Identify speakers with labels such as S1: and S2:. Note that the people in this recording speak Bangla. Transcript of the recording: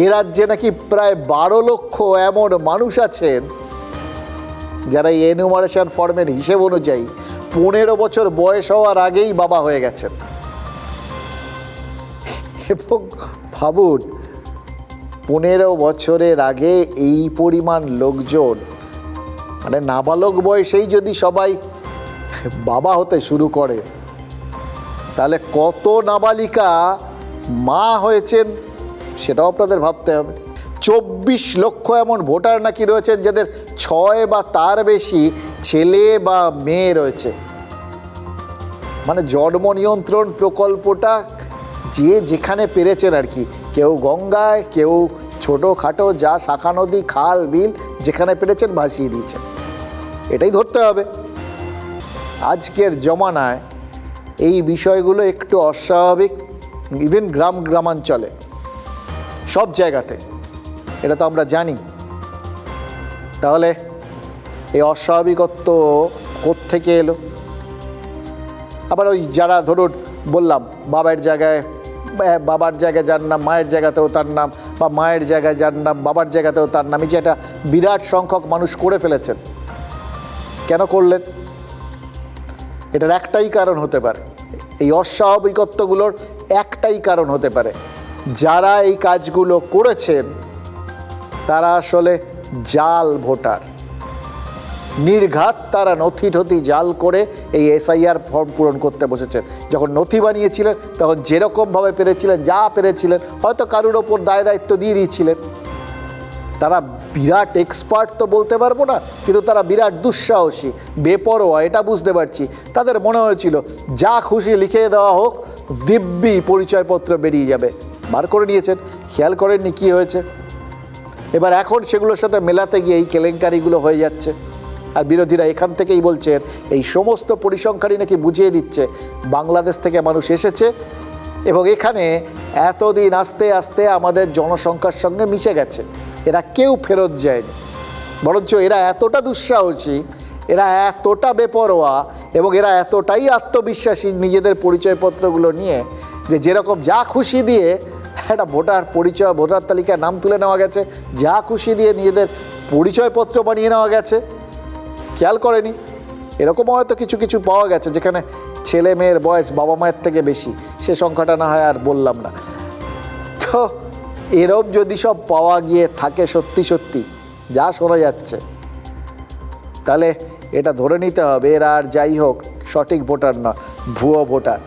S1: এ রাজ্যে নাকি প্রায় 12 লক্ষ এমন মানুষ আছেন যারা এই এনুমারেশন ফর্মের হিসেব অনুযায়ী 15 বছর বয়স হওয়ার আগেই বাবা হয়ে গেছেন। এবং ভাবুন, 15 বছরের আগে এই পরিমাণ লোকজন, মানে নাবালক বয়সেই যদি সবাই বাবা হতে শুরু করে, তাহলে কত নাবালিকা মা হয়েছেন সেটাও আপনাদের ভাবতে হবে। 24 লক্ষ এমন ভোটার নাকি রয়েছেন যাদের 6 বা তার বেশি ছেলে বা মেয়ে রয়েছে। মানে জন্ম নিয়ন্ত্রণ প্রকল্পটা যে যেখানে পেরেছেন আর কি, কেউ গঙ্গায়, কেউ ছোটোখাটো যা শাখা নদী, খাল বিল যেখানে পেরেছেন ভাসিয়ে দিয়েছেন। এটাই ধরতে হবে। আজকের জমানায় এই বিষয়গুলো একটু অস্বাভাবিক, ইভেন গ্রামাঞ্চলে, সব জায়গাতে, এটা তো আমরা জানি। তাহলে এই অস্বাভাবিকত্ব কোত্থেকে এলো? আবার ওই যারা ধরুন বললাম বাবার জায়গায় যার নাম মায়ের জায়গাতেও তার নাম, বা মায়ের জায়গায় যার নাম বাবার জায়গাতেও তার নাম, এই যে একটা বিরাট সংখ্যক মানুষ করে ফেলেছেন। কেন করলেন? এটার একটাই কারণ হতে পারে, এই অস্বাভাবিকত্বগুলোর একটাই কারণ হতে পারে, যারা এই কাজগুলো করেছেন তারা আসলে জাল ভোটার। নির্ঘাত তারা নথি জাল করে এই এসআইআর ফর্ম পূরণ করতে বসেছেন। যখন নথি বানিয়েছিলেন তখন যেরকমভাবে পেরেছিলেন, যা পেরেছিলেন, হয়তো কারোর ওপর দায়িত্ব দিয়ে দিয়েছিলেন। তারা বিরাট এক্সপার্ট তো বলতে পারবো না, কিন্তু তারা বিরাট দুঃসাহসী, বেপরোয়া, এটা বুঝতে পারছি। তাদের মনে হয়েছিল যা খুশি লিখে দেওয়া হোক, দিব্যি পরিচয়পত্র বেরিয়ে যাবে। বার করে নিয়েছেন, খেয়াল করেননি কী হয়েছে। এবার এখন সেগুলোর সাথে মেলাতে গিয়ে এই কেলেঙ্কারিগুলো হয়ে যাচ্ছে। আর বিরোধীরা এখান থেকেই বলছেন এই সমস্ত পরিসংখ্যানই নাকি বুঝিয়ে দিচ্ছে বাংলাদেশ থেকে মানুষ এসেছে এবং এখানে এতদিন আস্তে আস্তে আমাদের জনসংখ্যার সঙ্গে মিশে গেছে, এরা কেউ ফেরত যায়নি। বরঞ্চ এরা এতটা দুঃসাহসী, এরা এতটা বেপরোয়া এবং এরা এতটাই আত্মবিশ্বাসী নিজেদের পরিচয়পত্রগুলো নিয়ে, যে যেরকম যা খুশি দিয়ে একটা ভোটার তালিকায় নাম তুলে নেওয়া গেছে, যা খুশি দিয়ে নিজেদের পরিচয়পত্র বানিয়ে নেওয়া গেছে। খেয়াল করেনি এরকম হয়তো কিছু কিছু পাওয়া গেছে যেখানে ছেলে মেয়ের বয়স বাবা মায়ের থেকে বেশি, সে সংখ্যাটা না হয় আর বললাম না। তো এরম যদি সব পাওয়া গিয়ে থাকে সত্যি যা শোনা যাচ্ছে, তাহলে এটা ধরে নিতে হবে এরা আর যাই হোক সঠিক ভোটার না, ভুয়ো ভোটার।